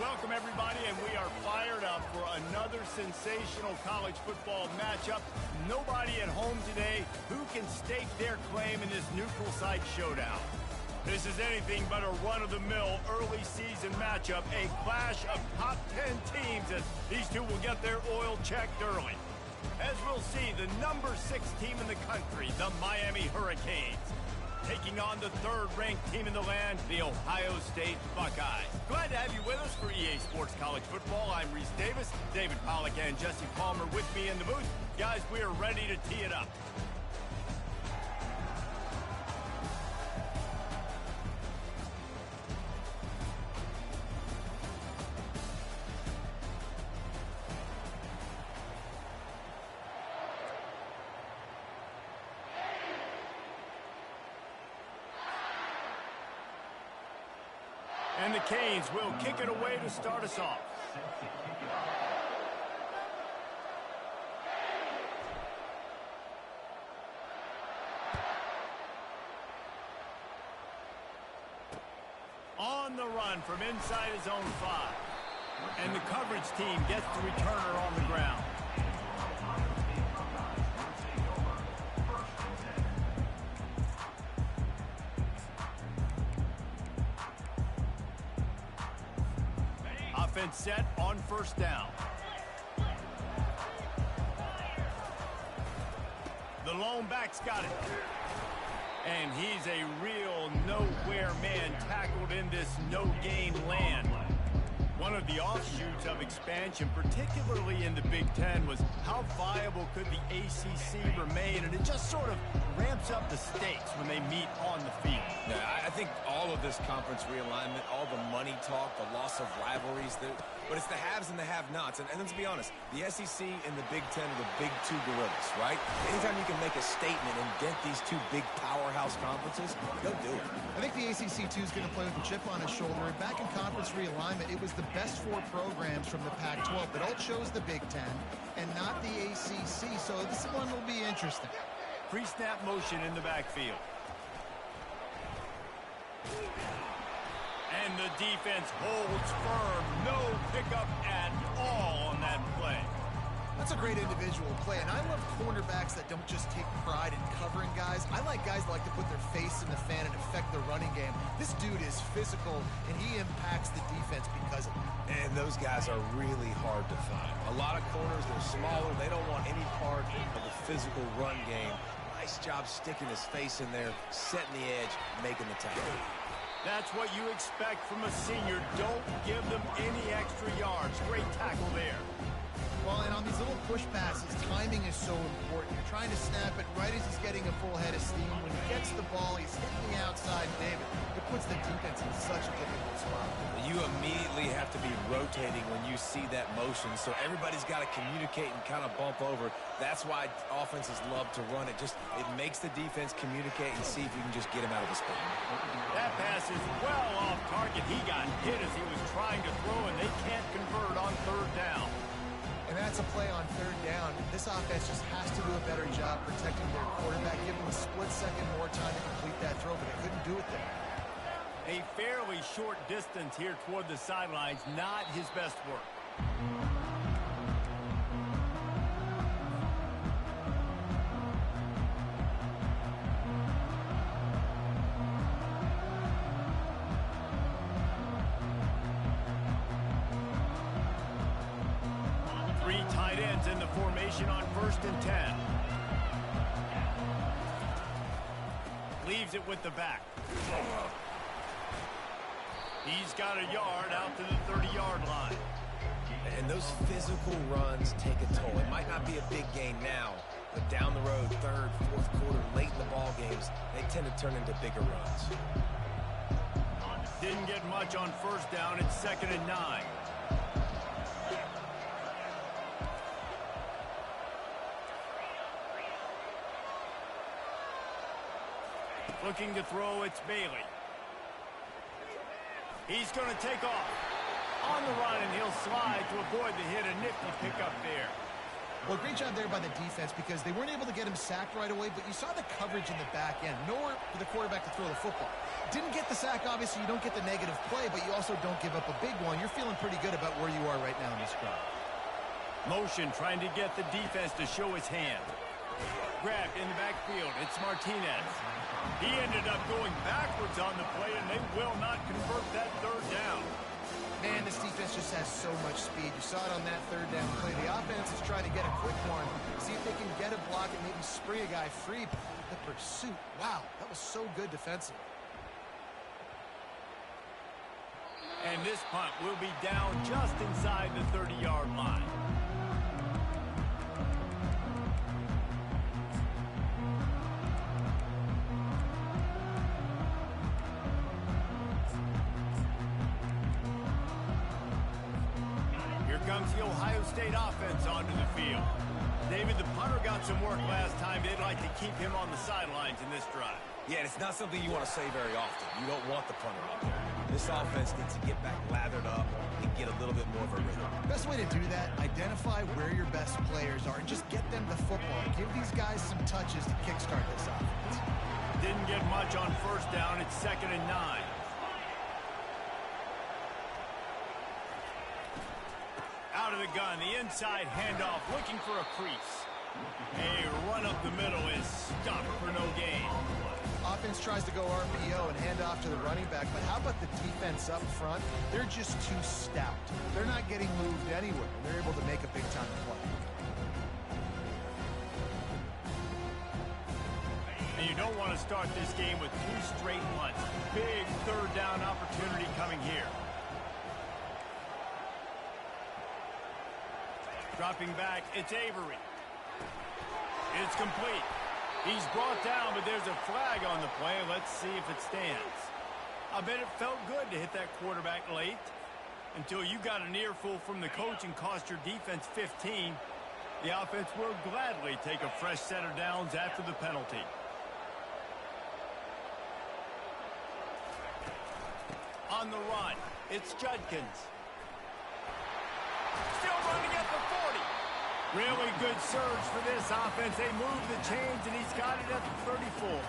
Welcome, everybody, and we are fired up for another sensational college football matchup. Nobody at home today who can stake their claim in this neutral site showdown. This is anything but a run-of-the-mill early season matchup, a clash of top 10 teams as these two will get their oil checked early. As we'll see, the number 6 team in the country, the Miami Hurricanes, taking on the third-ranked team in the land, the Ohio State Buckeyes. Glad to have you with us for EA Sports College Football. I'm Reese Davis, David Pollack and Jesse Palmer with me in the booth. Guys, we are ready to tee it up. And the Canes will kick it away to start us off. On the run from inside his own 5. And the coverage team gets the returner on the ground. Offense set on first down. The lone back's got it. And he's a real nowhere man tackled in this no-gain land. One of the offshoots of expansion, particularly in the Big Ten, was how viable could the ACC remain, and it just sort of ramps up the stakes when they meet on the field. Yeah, I think all of this conference realignment, all the money talk, the loss of rivalries, but it's the haves and the have-nots. And let's be honest, the SEC and the Big Ten are the big two gorillas, right? Anytime you can make a statement and dent these two big powerhouse conferences, go do it. I think the ACC, too, is going to play with a chip on his shoulder. And back in conference realignment, it was the best 4 programs from the Pac-12 that all chose the Big Ten and not the ACC. So this one will be interesting. Pre-snap motion in the backfield. And the defense holds firm. No pickup at all on that play. That's a great individual play, and I love cornerbacks that don't just take pride in covering guys. I like guys that like to put their face in the fan and affect the running game. This dude is physical, and he impacts the defense because of it. And those guys are really hard to find. A lot of corners, they're smaller. They don't want any part of the physical run game. Nice job sticking his face in there, setting the edge, making the tackle. That's what you expect from a senior. Don't give them any extra yards. Great tackle there. Well, and on these little push passes, timing is so important. You're trying to snap it right as he's getting a full head of steam. When he gets the ball, he's hitting the outside, David. It puts the defense in such a difficult spot. You immediately have to be rotating when you see that motion, so everybody's got to communicate and kind of bump over. That's why offenses love to run it. It makes the defense communicate and see if you can just get him out of the spot. That pass is well off target. He got hit as he was trying to throw, and they can't convert on third down. And that's a play on third down. This offense just has to do a better job protecting their quarterback, give him a split second more time to complete that throw, but they couldn't do it there. A fairly short distance here toward the sidelines, not his best work. Tight ends in the formation on 1st and 10. Leaves it with the back. He's got a yard out to the 30-yard line. And those physical runs take a toll. It might not be a big gain now, but down the road, 3rd, 4th quarter, late in the ball games, they tend to turn into bigger runs. Didn't get much on 1st down. It's 2nd and 9. Looking to throw, it's Bailey. He's going to take off. On the run, and he'll slide to avoid the hit. A nifty pickup there. Well, great job there by the defense because they weren't able to get him sacked right away, but you saw the coverage in the back end. Nowhere for the quarterback to throw the football. Didn't get the sack, obviously. You don't get the negative play, but you also don't give up a big one. You're feeling pretty good about where you are right now in this drive. Motion trying to get the defense to show his hand. Grabbed in the backfield. It's Martinez. He ended up going backwards on the play, and they will not convert that third down. Man, this defense just has so much speed. You saw it on that third down play. The offense is trying to get a quick one, see if they can get a block and maybe spring a guy free. The pursuit, wow, that was so good defensively. And this punt will be down just inside the 30-yard line. Comes the Ohio State offense onto the field. David, the punter got some work last time. They'd like to keep him on the sidelines in this drive. Yeah, it's not something you want to say very often. You don't want the punter out there. This offense needs to get back lathered up and get a little bit more of a rhythm. Best way to do that, identify where your best players are and just get them the football. Give these guys some touches to kickstart this offense. Didn't get much on first down. It's 2nd and 9. Out of the gun, the inside handoff, looking for a crease. A run up the middle is stopped for no gain. Offense tries to go RPO and hand off to the running back, but how about the defense up front? They're just too stout. They're not getting moved anywhere. They're able to make a big-time play. And you don't want to start this game with 2 straight punts. Big third down opportunity coming here. Dropping back, it's Avery. It's complete. He's brought down, but there's a flag on the play. Let's see if it stands. I bet it felt good to hit that quarterback late until you got an earful from the coach and cost your defense 15. The offense will gladly take a fresh set of downs after the penalty. On the run, it's Judkins. Still running at the 40. Really good surge for this offense. They move the chains, and he's got it at the 34.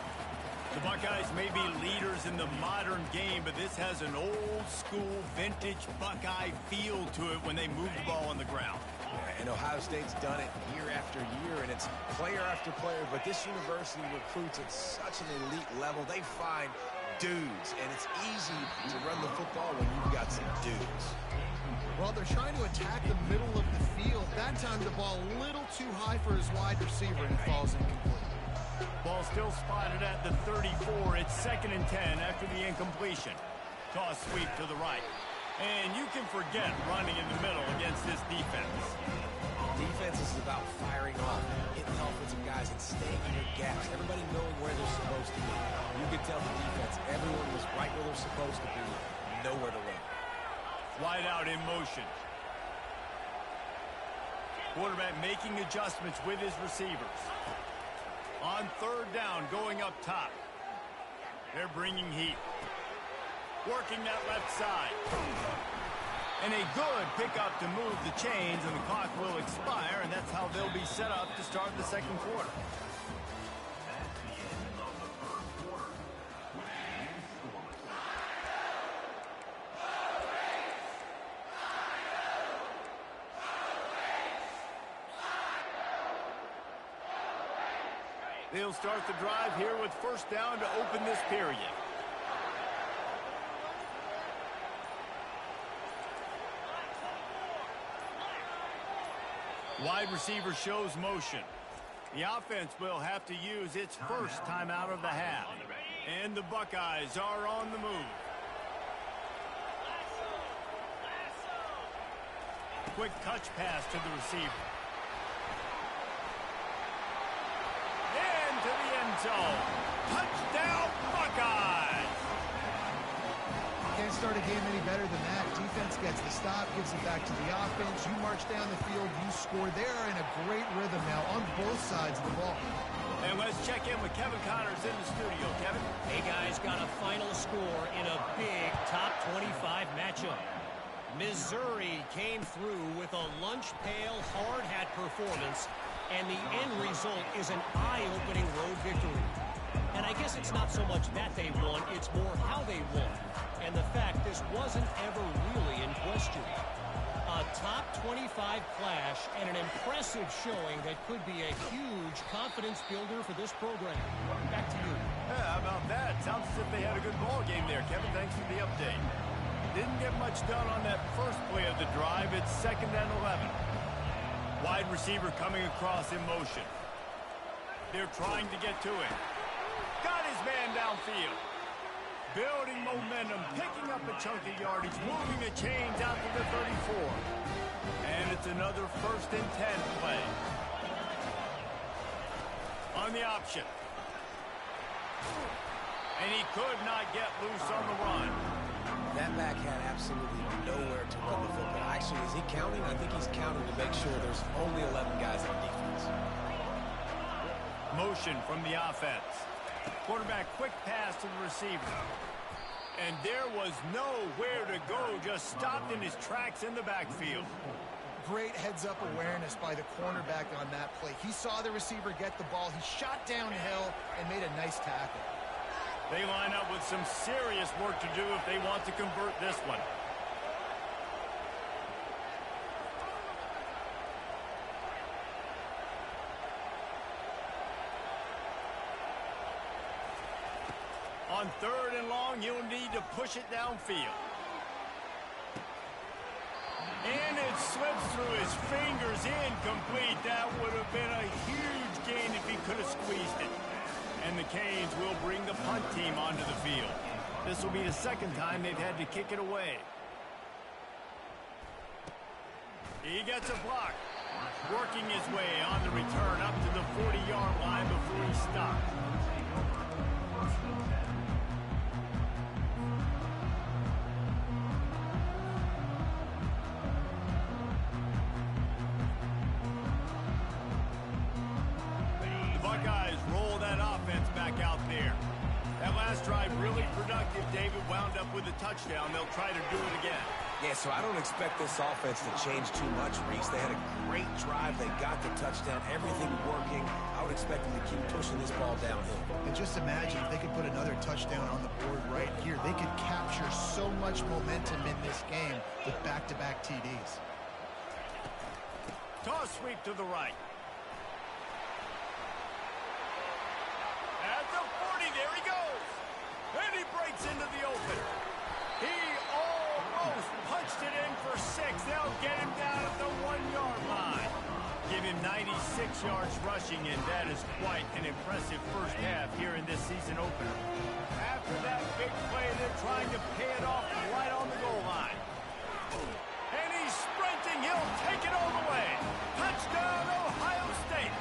The Buckeyes may be leaders in the modern game, but this has an old-school, vintage Buckeye feel to it when they move the ball on the ground. And Ohio State's done it year after year, and it's player after player, but this university recruits at such an elite level. They find dudes, and it's easy to run the football when you've got some dudes. Well, they're trying to attack the middle of the field. That time the ball a little too high for his wide receiver, and it falls incomplete. Ball still spotted at the 34. It's 2nd and 10 after the incompletion. Toss sweep to the right. And you can forget running in the middle against this defense. Defense is about firing off, hitting offensive guys, and staying in your gaps. Everybody knowing where they're supposed to be. You could tell the defense, everyone was right where they're supposed to be, nowhere to run. Wide out in motion. Quarterback making adjustments with his receivers. On 3rd down, going up top. They're bringing heat. Working that left side. And a good pickup to move the chains, and the clock will expire, and that's how they'll be set up to start the 2nd quarter. They'll start the drive here with 1st down to open this period. Wide receiver shows motion. The offense will have to use its first timeout of the half. And the Buckeyes are on the move. Quick touch pass to the receiver. Into the end zone. Touchdown, Buckeyes! Can't start a game any better than that. Defense gets the stop, gives it back to the offense. You march down the field, you score. They're in a great rhythm now on both sides of the ball. And let's check in with Kevin Connors in the studio. Kevin? Hey, guys, got a final score in a big top 25 matchup. Missouri came through with a lunch pail hard hat performance, and the end result is an eye-opening road victory. And I guess it's not so much that they won, it's more how they won. And the fact this wasn't ever really in question. A top 25 clash and an impressive showing that could be a huge confidence builder for this program. Back to you. Yeah, how about that? Sounds as if they had a good ball game there, Kevin. Thanks for the update. Didn't get much done on that first play of the drive. It's 2nd and 11. Wide receiver coming across in motion. They're trying to get to it. Got his man downfield. Building momentum, picking up a chunk of yardage, moving the chains out to the 34. And it's another 1st and 10 play. On the option. And he could not get loose on the run. That back had absolutely nowhere to run the football. Actually, is he counting? I think he's counting to make sure there's only 11 guys on defense. Motion from the offense. Quarterback quick pass to the receiver. And there was nowhere to go, just stopped in his tracks in the backfield. Great heads-up awareness by the cornerback on that play. He saw the receiver get the ball. He shot downhill and made a nice tackle. They line up with some serious work to do if they want to convert this one. On 3rd and long, you'll need to push it downfield. And it slips through his fingers, incomplete. That would have been a huge gain if he could have squeezed it. And the Canes will bring the punt team onto the field. This will be the 2nd time they've had to kick it away. He gets a block. Working his way on the return up to the 40-yard line before he stopped. With a touchdown, they'll try to do it again. Yeah, so I don't expect this offense to change too much, Reese. They had a great drive. They got the touchdown. Everything working. I would expect them to keep pushing this ball downhill. And just imagine if they could put another touchdown on the board right here. They could capture so much momentum in this game with back-to-back TDs. Toss sweep to the right. At the 40, there he goes. And he breaks into the open. He almost punched it in for 6. They'll get him down at the 1-yard line. Give him 96 yards rushing, and that is quite an impressive first half here in this season opener. After that big play, they're trying to pay it off right on the goal line. And he's sprinting. He'll take it all the way. Touchdown, Ohio State.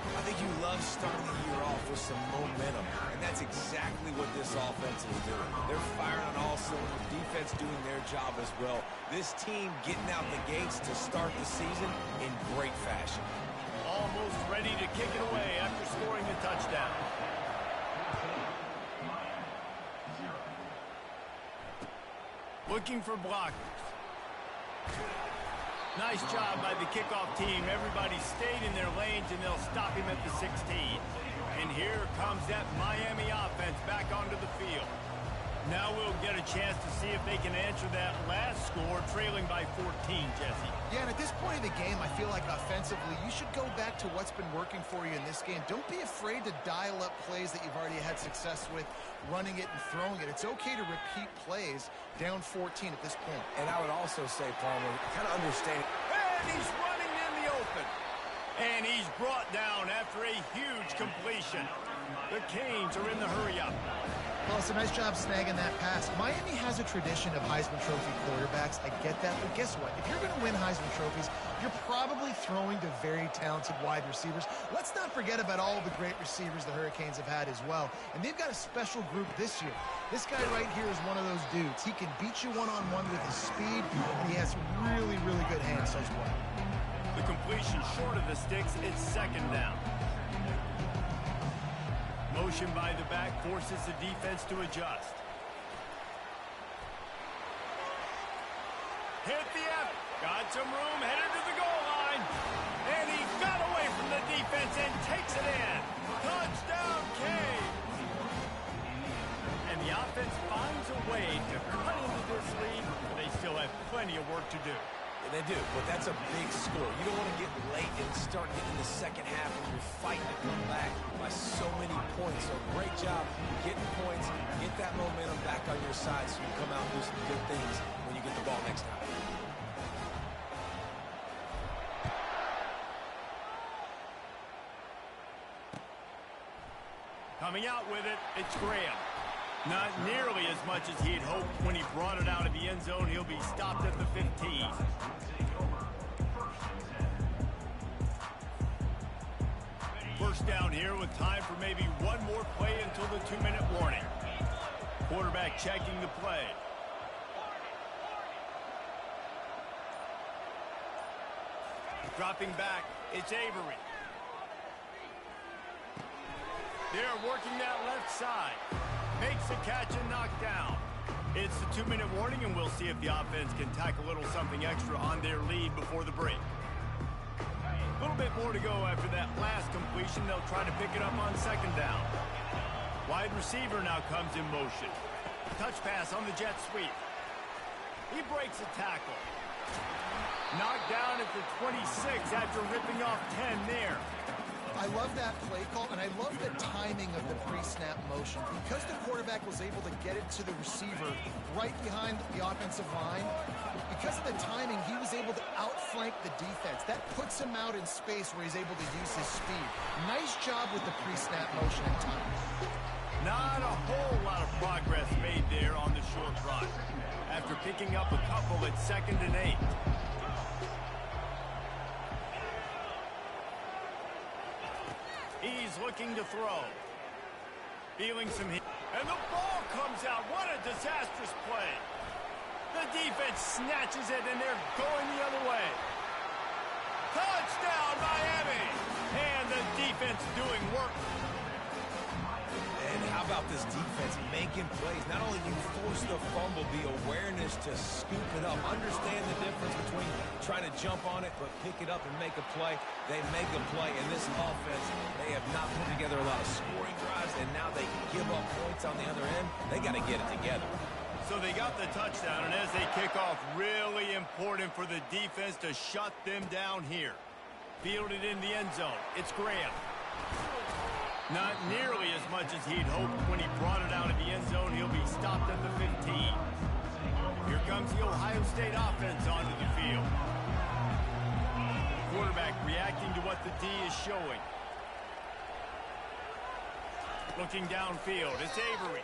I think you love starting the year off with some momentum, and that's exactly what this offense is doing. They're firing on all cylinders, defense doing their job as well. This team getting out the gates to start the season in great fashion. Almost ready to kick it away after scoring the touchdown. Looking for blockers. Nice job by the kickoff team. Everybody stayed in their lanes, and they'll stop him at the 16. And here comes that Miami offense back onto the field. Now we'll get a chance to see if they can answer that last score, trailing by 14, Jesse. Yeah, and at this point of the game, I feel like offensively, you should go back to what's been working for you in this game. Don't be afraid to dial up plays that you've already had success with, running it and throwing it. It's okay to repeat plays down 14 at this point. And I would also say, Palmer, kind of understand. And he's running in the open. And he's brought down after a huge completion. The Canes are in the hurry-up. Well, it's a nice job snagging that pass. Miami has a tradition of Heisman Trophy quarterbacks. I get that, but guess what? If you're going to win Heisman Trophies, you're probably throwing to very talented wide receivers. Let's not forget about all the great receivers the Hurricanes have had as well. And they've got a special group this year. This guy right here is one of those dudes. He can beat you one-on-one with his speed, and he has really, really good hands as well. The completion short of the sticks, it's 2nd down. Motion by the back forces the defense to adjust. got some room, headed to the goal line. And he got away from the defense and takes it in. Touchdown, Cade. And the offense finds a way to cut into this lead, but they still have plenty of work to do. They do, but that's a big score. You don't want to get late and start getting the second half when you're fighting to come back by so many points. So great job getting points, get that momentum back on your side so you come out and do some good things when you get the ball next time. Coming out with it, it's Graham. Not nearly as much as he'd hoped when he brought it out of the end zone. He'll be stopped at the 15. First down here with time for maybe one more play until the 2-minute warning. Quarterback checking the play. Dropping back, it's Avery. They're working that left side. Makes the catch and knocked down. It's the 2-minute warning, and we'll see if the offense can tack a little something extra on their lead before the break. A little bit more to go after that last completion. They'll try to pick it up on second down. Wide receiver now comes in motion. Touch pass on the jet sweep. He breaks a tackle. Knocked down at the 26 after ripping off 10 there. I love that play call, and I love the timing of the pre-snap motion. Because the quarterback was able to get it to the receiver right behind the offensive line, because of the timing, he was able to outflank the defense. That puts him out in space where he's able to use his speed. Nice job with the pre-snap motion and timing. Not a whole lot of progress made there on the short run. After picking up a couple at 2nd and 8. He's looking to throw. Feeling some heat. And the ball comes out. What a disastrous play. The defense snatches it, and they're going the other way. Touchdown, Miami. And the defense doing work. And how about this defense making plays? Not only do you force the fumble, the awareness to scoop it up. Understand the difference between trying to jump on it, but pick it up and make a play. They make a play. In this offense, they have not put together a lot of scoring drives, and now they give up points on the other end. They got to get it together. So they got the touchdown, and as they kick off, really important for the defense to shut them down here. Fielded in the end zone. It's Graham. Not nearly as much as he'd hoped when he brought it out of the end zone. He'll be stopped at the 15. Here comes the Ohio State offense onto the field. Quarterback reacting to what the D is showing. Looking downfield, it's Avery.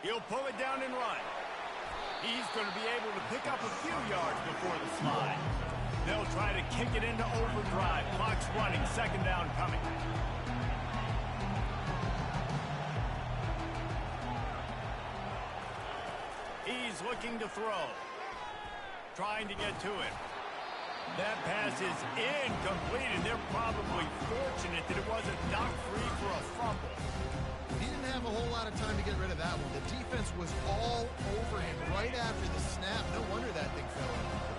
He'll pull it down and run. He's going to be able to pick up a few yards before the slide. They'll try to kick it into overdrive. Clock's running. 2nd down coming. He's looking to throw. Trying to get to it. That pass is incomplete, and they're probably fortunate that it wasn't knocked free for a fumble. He didn't have a whole lot of time to get rid of that one. The defense was all over him right after the snap. No wonder that thing fell in.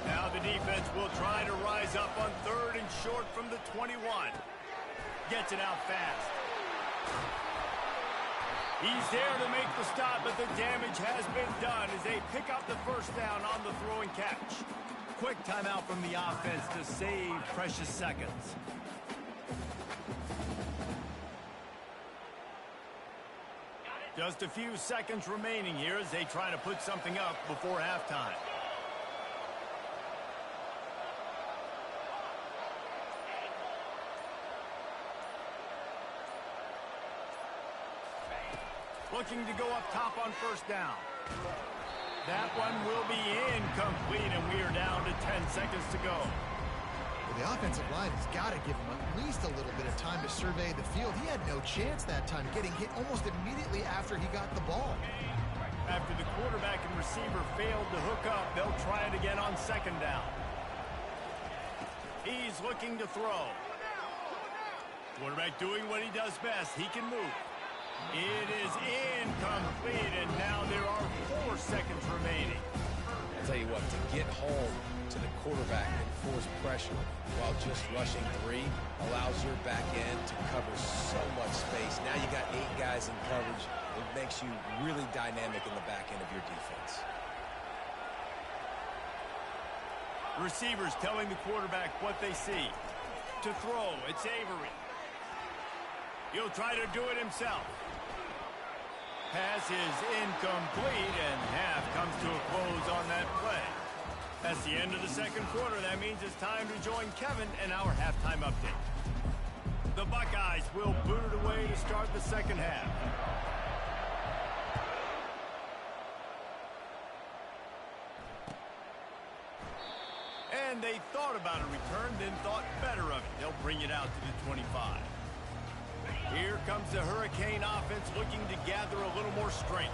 Now the defense will try to rise up on 3rd and short from the 21. Gets it out fast. He's there to make the stop, but the damage has been done as they pick up the 1st down on the throw and catch. Quick timeout from the offense to save precious seconds. Just a few seconds remaining here as they try to put something up before halftime. Looking to go up top on 1st down. That one will be incomplete, and we are down to 10 seconds to go. Well, the offensive line has got to give him at least a little bit of time to survey the field. He had no chance that time, getting hit almost immediately after he got the ball. After the quarterback and receiver failed to hook up, they'll try it again on 2nd down. He's looking to throw. Quarterback doing what he does best. He can move. It is incomplete, and now there are 4 seconds remaining. tell you what, to get home to the quarterback and force pressure while just rushing 3 allows your back end to cover so much space. Now you got 8 guys in coverage. It makes you really dynamic in the back end of your defense. Receivers telling the quarterback what they see. To throw, it's Avery. He'll try to do it himself. Pass is incomplete, and half comes to a close on that play. That's the end of the second quarter. That means it's time to join Kevin and our halftime update. The Buckeyes will boot it away to start the second half. And they thought about a return, then thought better of it. They'll bring it out to the 25. Here comes the Hurricane offense looking to gather a little more strength.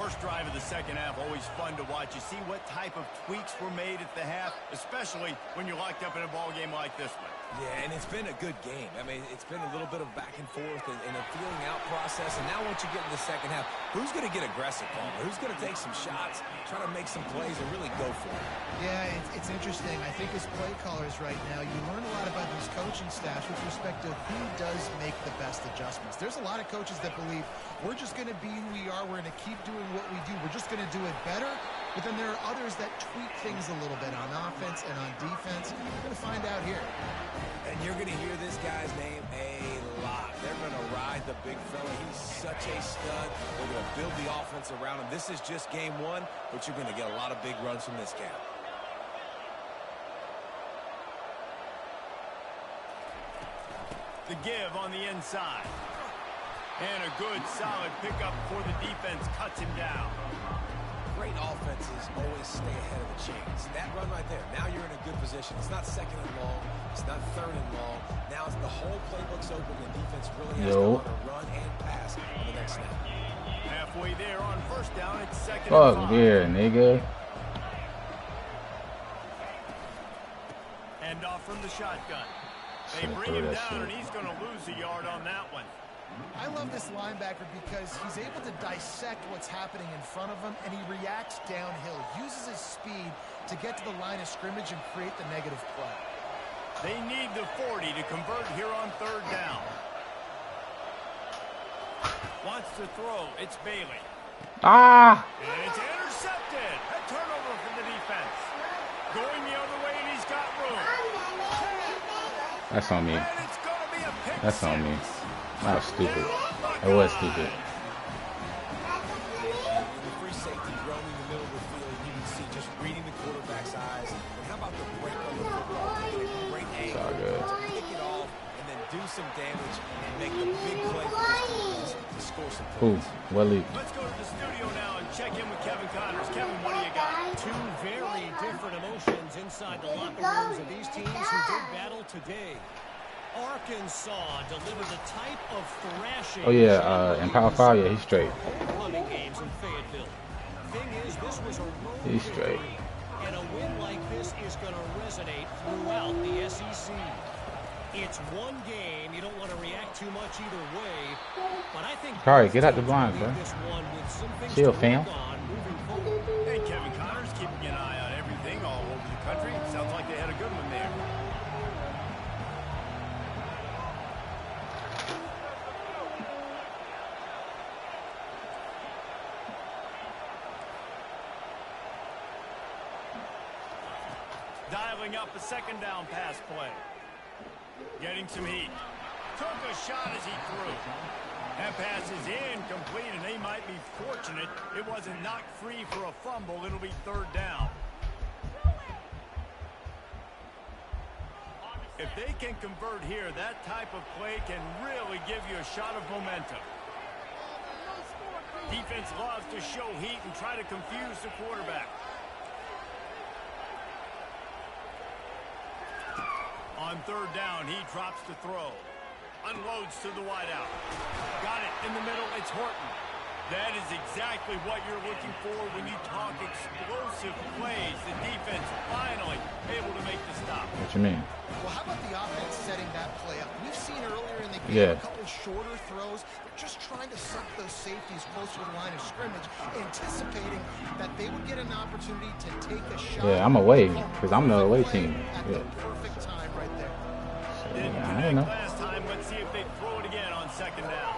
First drive of the second half, always fun to watch. You see what type of tweaks were made at the half, especially when you're locked up in a ball game like this one. Yeah, and it's been a good game. I mean, it's been a little bit of back and forth and a feeling out process. And now once you get in the second half, who's going to get aggressive, Paul? Who's going to take some shots, try to make some plays, and really go for it? Yeah, it's interesting. I think as play callers right now, you learn a lot about these coaching staffs with respect to who does make the best adjustments. There's a lot of coaches that believe we're just going to be who we are. We're going to keep doing what we do. We're just going to do it better. But then there are others that tweak things a little bit on offense and on defense. We're going to find out here. And you're going to hear this guy's name a lot. They're going to ride the big fella. He's such a stud. They're going to build the offense around him. This is just game 1, but you're going to get a lot of big runs from this guy. The give on the inside. And a good, solid pickup before the defense cuts him down. Great offenses always stay ahead of the chains. That run right there, now you're in a good position. It's not second and long. It's not third and long. Now it's the whole playbook's open. The defense really has to learn to run and pass on the next snap. Halfway there on first down, it's second Fuck and 5. yeah, nigga. And off from the shotgun. They bring him down, and he's going to lose a yard on that one. I love this linebacker because he's able to dissect what's happening in front of him, and he reacts downhill, uses his speed to get to the line of scrimmage and create the negative play. They need the 40 to convert here on third down. Wants to throw. It's Bailey. Ah! And it's intercepted. A turnover from the defense. Going the other way, and he's got room. That's on me. And it's going to be a pick That's on me. six. That was stupid. It was stupid. The free safety roaming the middle of the field, you can see just reading the quarterback's eyes. And how about the break on the football? Get a great angle, all good. pick it off, and then do some damage and make the big play for his defense to score some Ooh, points. Willie. Let's go to the studio now and check in with Kevin Connors. Kevin, what do you got? Two very different emotions inside the locker rooms of these teams who did battle today. Arkansas delivered the type of thrashing. Oh yeah, in Power 5, yeah, he's straight. Homecoming games in Fayetteville. Thing is, this was a road He's straight. victory, and a win like this is going to resonate throughout the SEC. It's one game. You don't want to react too much either way, but I think Kari, get out the blinds, bro. this one with some things Chill, to fam. work on moving forward. Hey, Kevin Connors keeping an eye on everything all over the country. Sounds like they had a good one there. Dialing up a second down pass play. Getting some heat. Took a shot as he threw. That pass is incomplete, and they might be fortunate it wasn't knocked free for a fumble. It'll be third down. If they can convert here, that type of play can really give you a shot of momentum. Defense loves to show heat and try to confuse the quarterback. On third down, he drops to throw. Unloads to the wideout. Got it in the middle. It's Horton. That is exactly what you're looking for when you talk explosive plays. The defense finally able to make the stop. What you mean? Well, how about the offense setting that play up? We've seen earlier in the game a couple shorter throws. They're just trying to suck those safeties closer to the line of scrimmage, anticipating that they would get an opportunity to take a shot. Yeah, I'm away because I'm the away team. At the perfect time right there. So, yeah, I don't know. Last time, let's see if they throw it again on second down.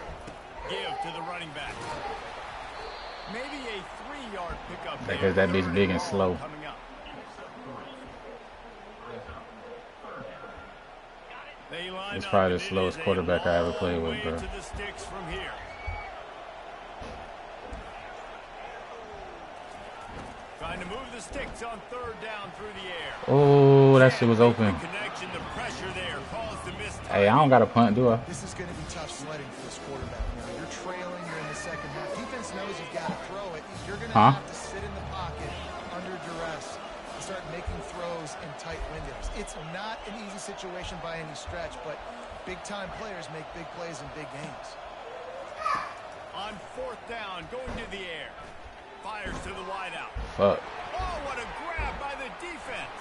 Give to the running back. Maybe a 3-yard pickup. Because that bitch big and slow. It's probably the slowest quarterback I ever played with, bro. Trying to move the sticks on third down through the air. Oh, that shit was open. Hey, I don't got a punt, do I? This is going to be tough sledding for this quarterback now. You're trailing, you're in the second half. Defense knows you've got to throw it. You're going to have to sit in the pocket under duress and start making throws in tight windows. It's not an easy situation by any stretch, but big-time players make big plays in big games. On fourth down, going to the air. Fires to the wideout. Fuck. Oh, what a grab by the defense.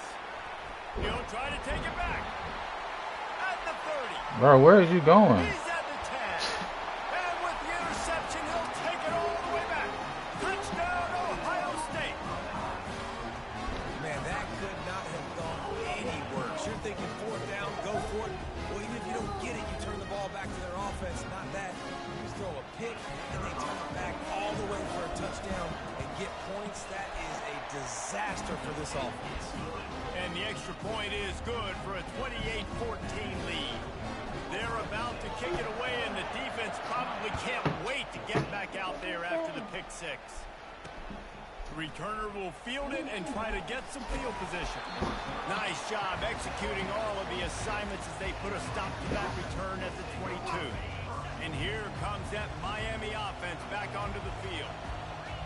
He'll try to take it back. At the 30. Bro, where is you going? He's at the 10. And with the interception, he'll take it all the way back. Touchdown, Ohio State. Man, that could not have gone any worse. You're thinking fourth down, go for it. Well, even if you don't get it, you turn the ball back to their offense. Not that. You just throw a pick, and they turn it back all the way for a touchdown and get points. That is a disaster for this offense. And the extra point is good for a 28-14 lead. They're about to kick it away, and the defense probably can't wait to get back out there after the pick six. The returner will field it and try to get some field position. Nice job executing all of the assignments as they put a stop to that return at the 22. And here comes that Miami offense back onto the field.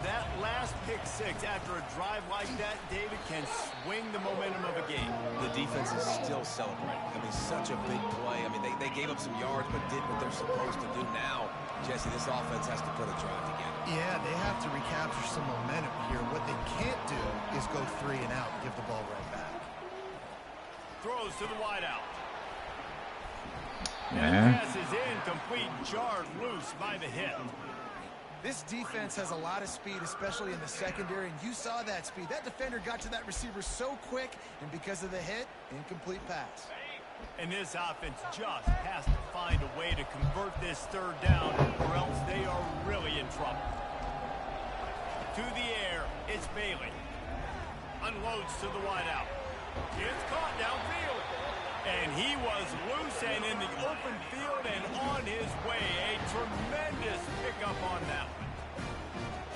That last pick six after a drive like that, David, can swing the momentum of a game. The defense is still celebrating. I mean, such a big play. I mean, they gave up some yards but did what they're supposed to do. Now, Jesse, this offense has to put a drive together. Yeah, they have to recapture some momentum here. What they can't do is go 3 and out and give the ball right back. Throws to the wideout. Man. And pass is incomplete, jarred loose by the hit. This defense has a lot of speed, especially in the secondary, and you saw that speed. That defender got to that receiver so quick, and because of the hit, incomplete pass. And this offense just has to find a way to convert this third down, or else they are really in trouble. To the air, it's Bailey. Unloads to the wideout. It's caught downfield. And he was loose and in the open field and on his way. A tremendous pickup on that one.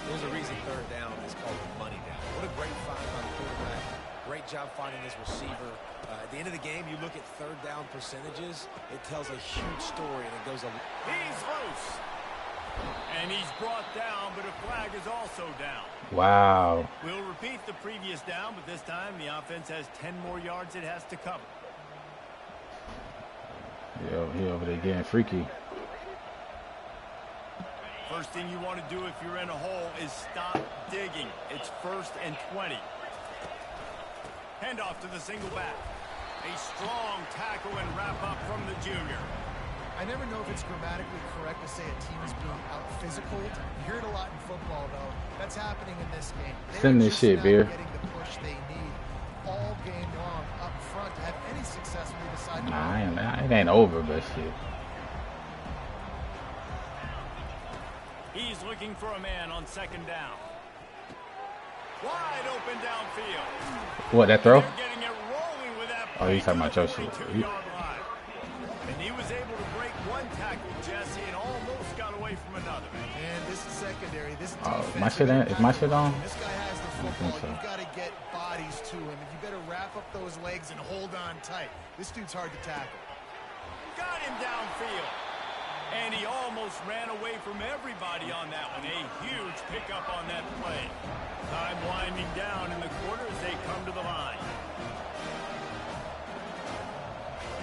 There's a reason third down is called the money down. What a great find by the quarterback. Great job finding his receiver. At the end of the game, you look at third down percentages. It tells a huge story, and it goes a... He's loose. And he's brought down, but a flag is also down. Wow. We'll repeat the previous down, but this time the offense has 10 more yards it has to cover. Yo, he over there getting freaky. First thing you want to do if you're in a hole is stop digging. It's 1st and 20. Handoff to the single back. A strong tackle and wrap up from the junior. I never know if it's grammatically correct to say a team is being out-physical. You hear it a lot in football, though. That's happening in this game. Send this shit, Beer. Getting the push they need all game long up front to have any success when they decide to... Nah, it ain't over, but shit. He's looking for a man on second down. Wide open downfield. What, that throw? Getting it rolling with that Oh, he's talking about your shit. And he was able to break one tackle, Jesse, and almost got away from another. And this is secondary. This My shit in? Is my shit on? This guy has the football. So. You've got to get bodies to him. And you better wrap up those legs and hold on tight. This dude's hard to tackle. Got him downfield. And he almost ran away from everybody on that one. A huge pickup on that play. Time winding down in the quarter as they come to the line.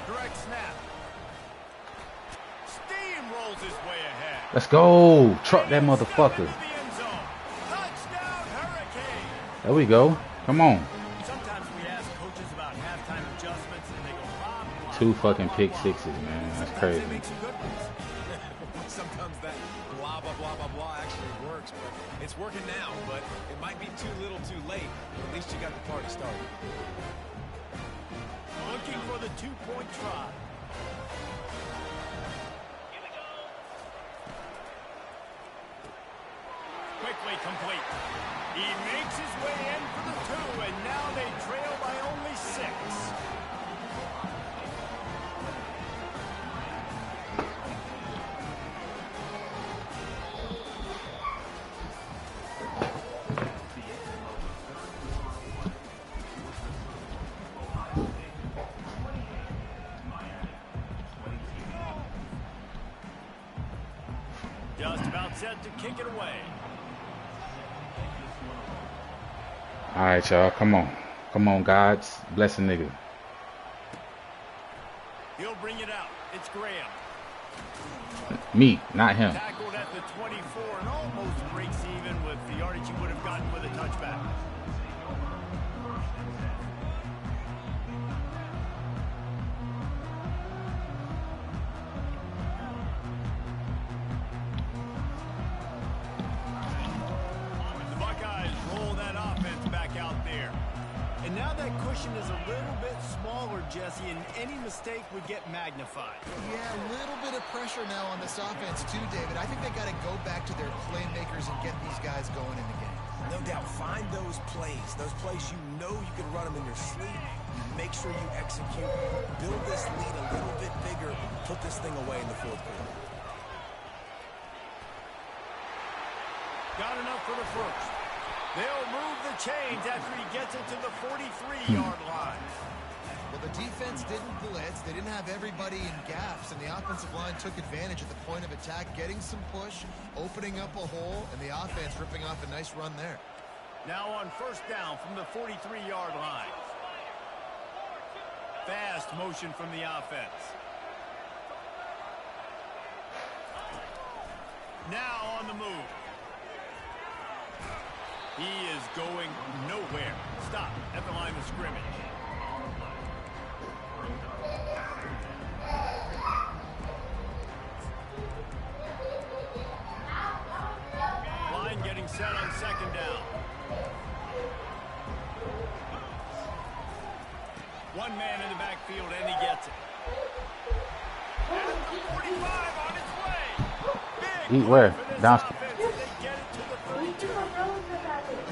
Direct snap. Steamrolls his way ahead. Let's go. Truck that motherfucker. There we go. Come on. Sometimes we ask coaches about halftime adjustments and they go blah, blah, 2 fucking pick sixes, man. That's crazy. They make some good ones. Sometimes that blah, blah, blah, blah, blah actually works, but it's working now, but it might be too little too late. At least you got the party started. Looking for the 2-point try. Quickly complete. He makes his way in for the 2, and now they trail by only 6. Just about set to kick it away. All right, y'all. Come on. Come on, gods. Bless a nigga. He'll bring it out. It's Graham. Me, not him. Tackled at the 24 and almost breaks even with the yardage he would have gotten with a touchback. The Buckeyes roll that offense back out there. And now that cushion is a little bit smaller, Jesse, and any mistake would get magnified. Yeah, a little bit of pressure now on this offense too, David. I think they got to go back to their playmakers and get these guys going in the game. No doubt, find those plays you know you can run them in your sleep. Make sure you execute, build this lead a little bit bigger, put this thing away in the 4th quarter. Got enough for the first. They'll move the chains after he gets it to the 43-yard line. Well, the defense didn't blitz. They didn't have everybody in gaps, and the offensive line took advantage at the point of attack, getting some push, opening up a hole, and the offense ripping off a nice run there. Now on first down from the 43-yard line. Fast motion from the offense. Now on the move. He is going nowhere. Stop at the line of scrimmage. Line getting set on second down. One man in the backfield, and he gets it. And the 45 on its way. Big Eat where? Down.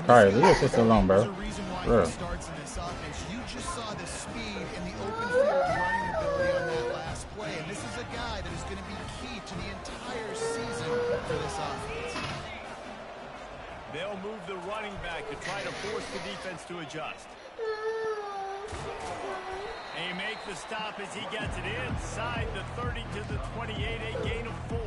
Alright, leave us alone, bro. Bro. Starts in this offense. You just saw the speed and the open field running ability on that last play, and this is a guy that is going to be key to the entire season for this offense. They'll move the running back to try to force the defense to adjust. They make the stop as he gets it inside the 30 to the 28, a gain of 4.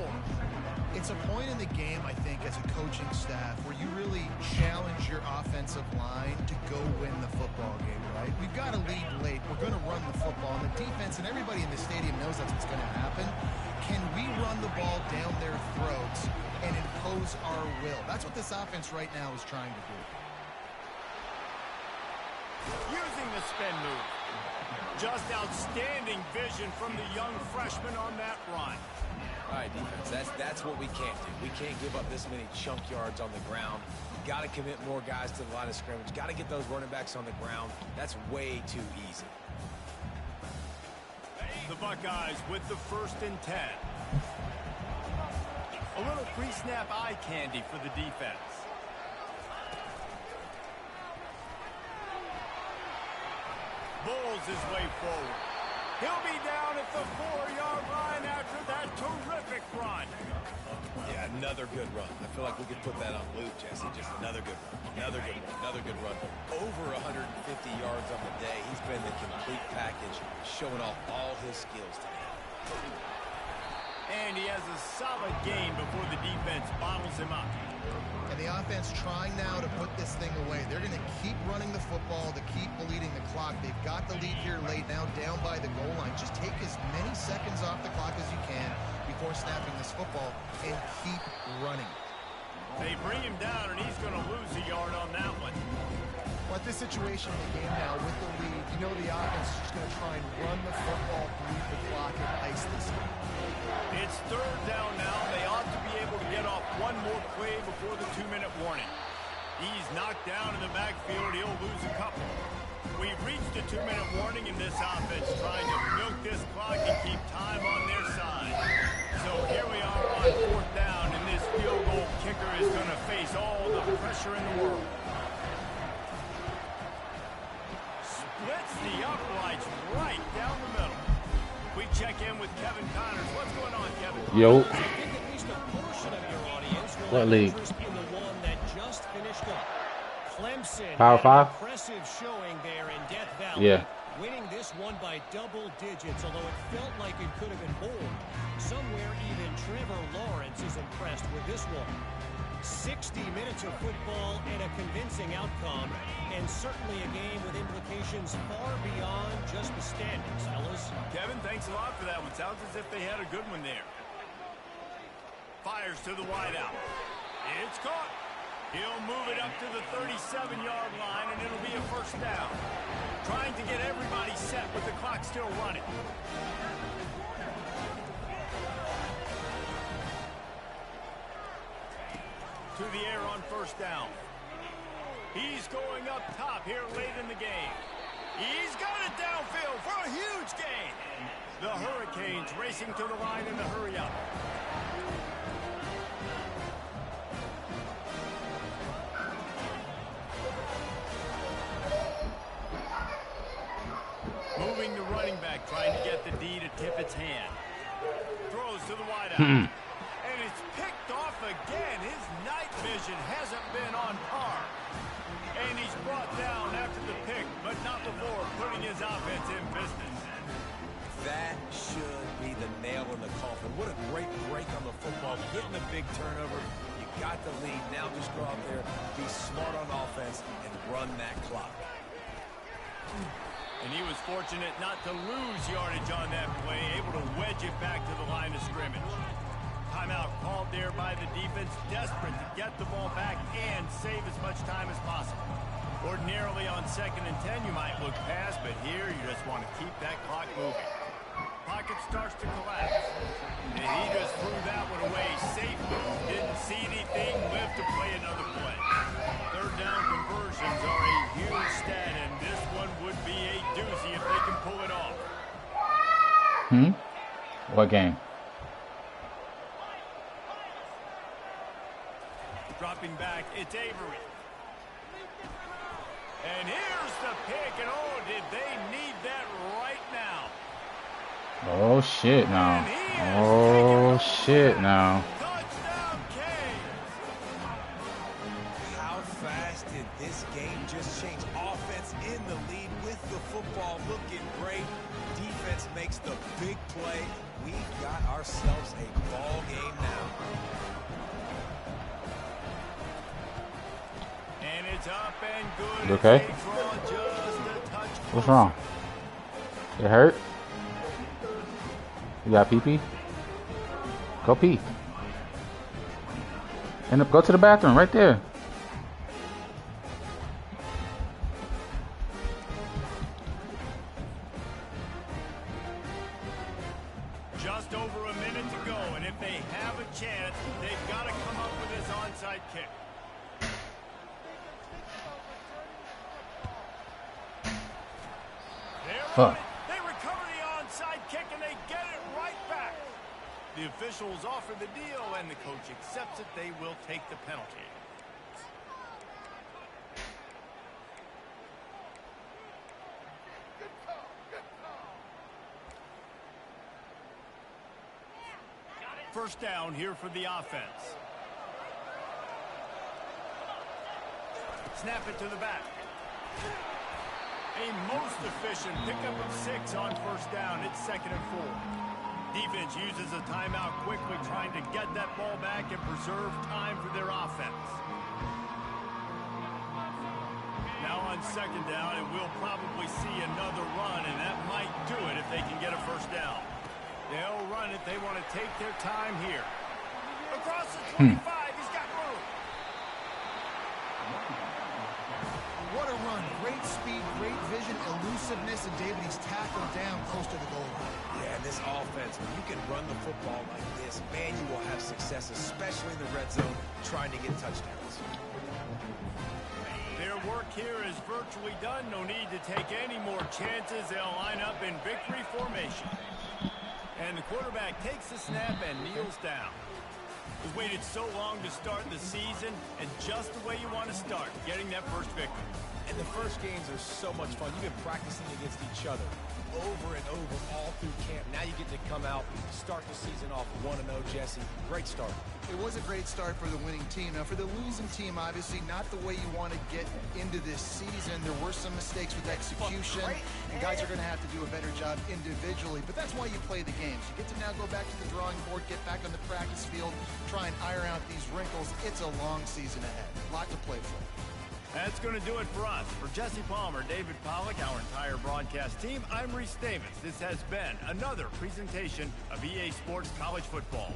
It's a point in the game, I think, as a coaching staff where you really challenge your offensive line to go win the football game, right? We've got to lead late. We're going to run the football. And the defense and everybody in the stadium knows that's what's going to happen. Can we run the ball down their throats and impose our will? That's what this offense right now is trying to do. Using the spin move. Just outstanding vision from the young freshman on that run. All right, defense, that's what we can't do. We can't give up this many chunk yards on the ground. Got to commit more guys to the line of scrimmage. Got to get those running backs on the ground. That's way too easy. The Buckeyes with the 1st and 10. A little pre-snap eye candy for the defense. Bulls his way forward. He'll be down at the 4-yard line after that terrific run. Yeah, another good run. I feel like we could put that on loop, Jesse. Just another good run. Another good run. Another good run. Over 150 yards on the day. He's been the complete package, showing off all his skills today. And he has a solid gain before the defense bottles him up. And the offense trying now to put this thing away. They're going to keep running the football to keep bleeding the clock. They've got the lead here late, now down by the goal line. Just take as many seconds off the clock as you can before before snapping this football and keep running. They bring him down, and he's going to lose a yard on that one. Well, at this situation in the game now, with the lead, you know the offense is just going to try and run the football, bleed the clock, and ice this game. It's third down now. They ought to be able to get off one more play before the 2-minute warning. He's knocked down in the backfield. He'll lose a couple. We've reached the 2-minute warning in this offense, trying to milk this clock and keep time on their side. So here we are on fourth down, and this field goal kicker is going to face all the pressure in the world. Splits the uprights right down the middle. We check in with Kevin Connors. What's going on, Kevin? Yo. I think at least a portion of your audience will What have league? interest in the one that just finished up. Clemson Power had five? an impressive showing there in Death Valley. Yeah. Winning this one by double digits, although it felt like it could have been more. Somewhere even Trevor Lawrence is impressed with this one. 60 minutes of football and a convincing outcome, and certainly a game with implications far beyond just the standings, fellas. Kevin, thanks a lot for that one. Sounds as if they had a good one there. Fires to the wideout. It's caught. He'll move it up to the 37-yard line, and it'll be a first down. Trying to get everybody set with the clock still running. To the air on first down. He's going up top here late in the game. He's got it downfield for a huge gain. The Hurricanes racing to the line in the hurry-up. Moving the running back, trying to get the D to tip its hand. Throws to the wideout. And it's picked off again. His night vision hasn't been on par. And he's brought down after the pick, but not before putting his offense in business. That should be the nail in the coffin. What a great break on the football. Getting a big turnover. You got the lead. Now just go out there, be smart on offense, and run that clock. And he was fortunate not to lose yardage on that play, able to wedge it back to the line of scrimmage. Timeout called there by the defense, desperate to get the ball back and save as much time as possible. Ordinarily on 2nd and 10, you might look past, but here you just want to keep that clock moving. Pocket starts to collapse. And he just threw that one away safely. Didn't see anything, lived to play another play. Third down conversions are a huge stat, and this one would be a doozy if they can pull it off. What game? Dropping back, it's Avery. And here's the pick, and oh, did they need that right now. Oh, shit now. Oh, shit now. Touchdown, Canes. How fast did this game just change? Offense in the lead with the football looking great. Defense makes the big play. We've got ourselves a ball game now. And it's up and good. You okay? What's wrong? It hurt? You got pee-pee? Go pee. And go to the bathroom right there. Just over a minute to go, and if they have a chance, they've got to come up with this onside kick. Fuck. They recover the onside kick, and they get it right back. The officials offer the deal, and the coach accepts it. They will take the penalty. First down here for the offense. Snap it to the back. A most efficient pickup of 6 on first down. It's 2nd and 4. Defense uses a timeout quickly, trying to get that ball back and preserve time for their offense. Now on 2nd down, and we'll probably see another run, and that might do it if they can get a first down. They'll run it. They want to take their time here. Across the 25. He's got room. What a run. Great speed, great vision, elusiveness, and David, he's tackled down close to the goal line. Yeah, this offense, when you can run the football like this, man, you will have success, especially in the red zone, trying to get touchdowns. Their work here is virtually done. No need to take any more chances. They'll line up in victory formation. And the quarterback takes the snap and kneels down. He's waited so long to start the season, and just the way you want to start, getting that first victory. And the first games are so much fun. You've been practicing against each other over and over all through camp. Now you get to come out, start the season off 1-0, Jesse. Great start. It was a great start for the winning team. Now, for the losing team, obviously not the way you want to get into this season. There were some mistakes with execution, and guys are going to have to do a better job individually. But that's why you play the games. You get to now go back to the drawing board, get back on the practice field, try and iron out these wrinkles. It's a long season ahead. A lot to play for. That's going to do it for us. For Jesse Palmer, David Pollack, our entire broadcast team, I'm Reese Davis. This has been another presentation of EA Sports College Football.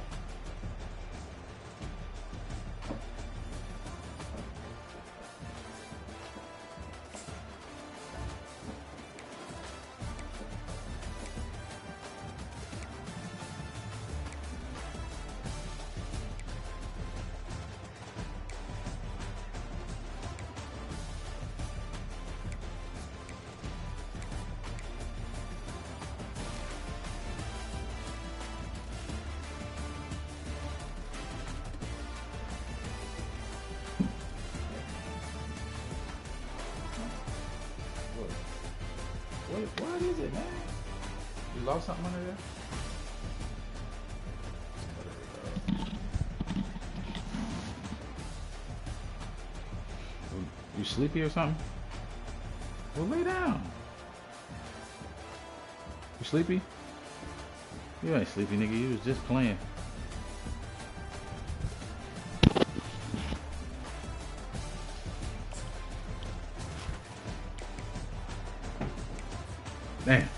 What is it, man? You lost something under there? You sleepy or something? Well, lay down. You sleepy? You ain't sleepy, nigga. You was just playing. Damn.